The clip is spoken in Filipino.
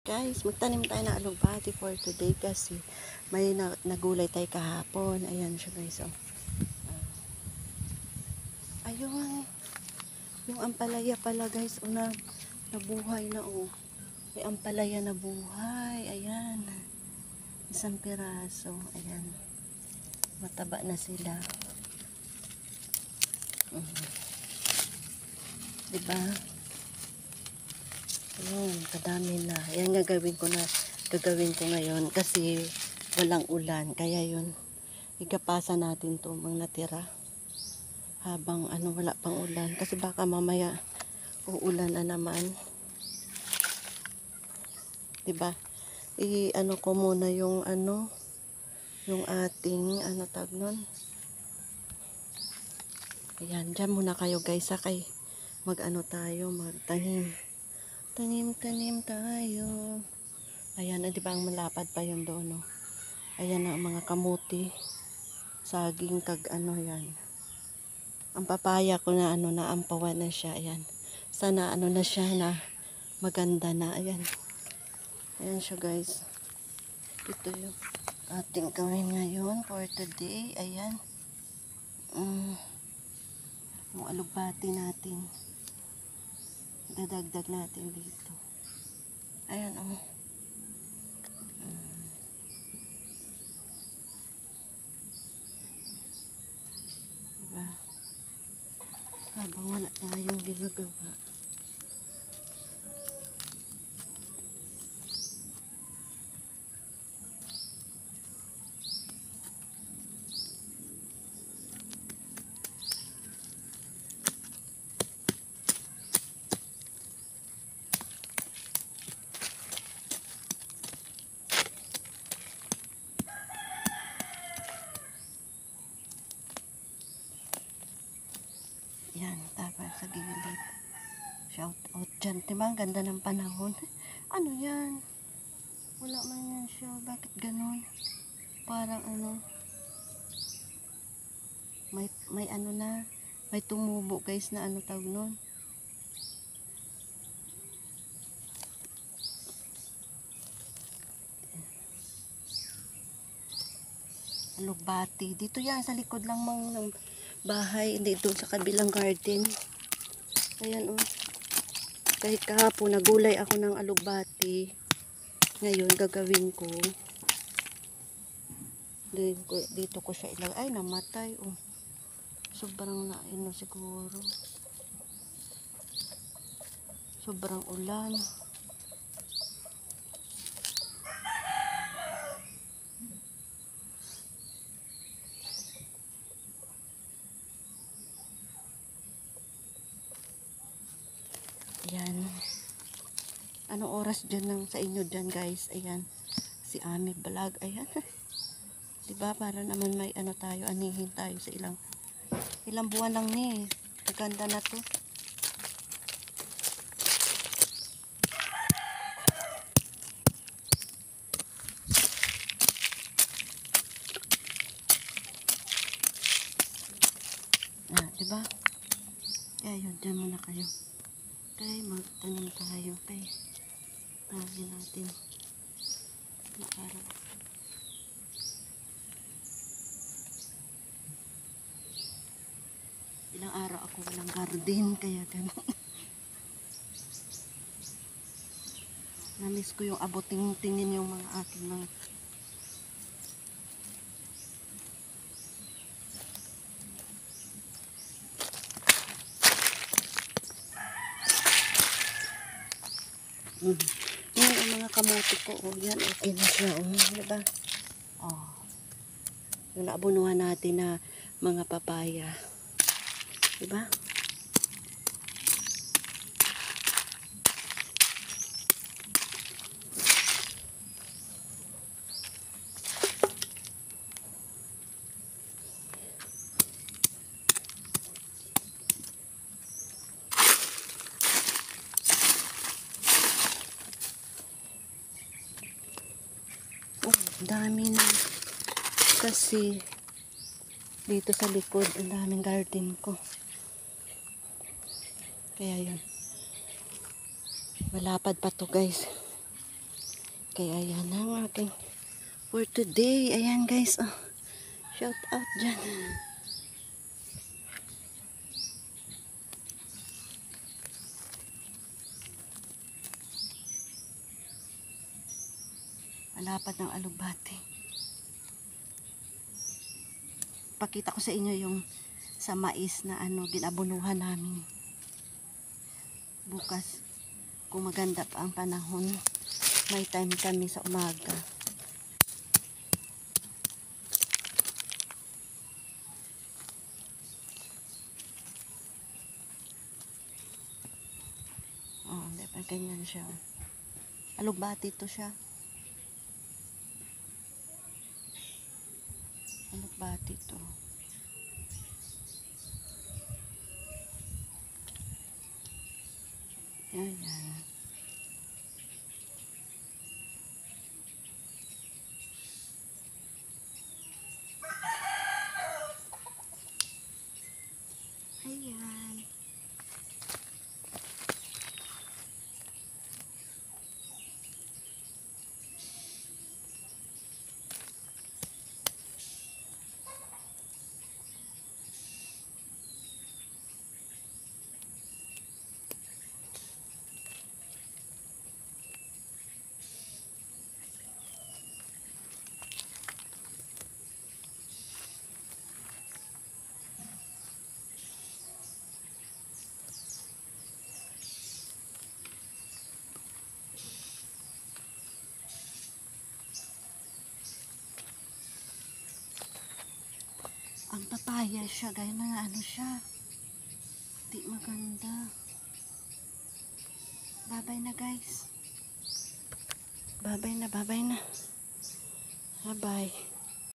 Guys, magtanim tayo ng alugbati for today kasi may nagulay tayo kahapon. Ayan siya guys. Oh. Ayun. Yung ampalaya pala guys. O nabuhay na oh. May ampalaya na buhay. Ayan. Isang piraso. Ayan. Mataba na sila. Diba? Ayun, kadami na. Yan gagawin ko ngayon kasi walang ulan. Kaya yun, igapasa natin to mga natira habang wala pang ulan. Kasi baka mamaya uulan na naman. Diba? I-ano ko muna yung yung ating tag nun. Ayan, dyan muna kayo guys. Kay tayo, magtanim. Tanim tayo. Ayan, di ba ang malapad pa yun doon, no? Ayan ang mga kamuti. Saging yan. Ang papaya ko na naampawan na siya. Ayan. Sana na siya na maganda na. Ayan. Ayan siya guys. Ito yung ating gawin ngayon for today. Ayan. Yung alugbati natin. Dadagdag natin dito. Ayan diba? Habang wala tayong ginagawa. Yan, tapos sa gilid. Shout out dyan. Diba ang ganda ng panahon? Ano yan? Wala man yan siya. Bakit ganun? Parang may na. May tumubo guys na tawag nun. Alugbati. Dito yan sa likod lang ng bahay. Hindi doon sa kabilang garden. Ayan kahit kahapon nagulay ako ng alugbati. Ngayon gagawin ko. Dito ko siya ilagay. Ay namatay sobrang siguro. Sobrang ulan. Ayan. Anong oras dyan sa inyo dyan guys? Ayan. Si Ami Vlog. Ayan. Diba para naman may tayo. Anihin tayo sa ilang buwan lang ni. Maganda na to. Diba? Kaya yun. Dyan muna kayo. Okay, magtanim tayo. Okay. Tawagin natin. Araw. Ilang araw ako walang garden. Kaya gano'n. Namiss ko yung aboting-tingin yung mga aking mga yan ang mga kamote ko. Yan, okay na siya. Diba? Yung naabunuhan natin na mga papaya. Diba? Dami na kasi dito sa likod ang daming garden ko, kaya yun malapad pa to guys. Kaya ayan ang aking for today. Ayan guys, oh, shout out dyan. Malapad ng alugbati. Pakita ko sa inyo yung sa mais na ano, ginabunuhan namin. Bukas, kung maganda pa ang panahon, may time kami sa umaga. Oh, dapat ganyan siya. Alugbati to siya. Alugbati to. Ayan. Ayan. Ang papaya siya, gaya na ano siya. Di maganda. Babay na guys. Babay na, babay na. Bye-bye.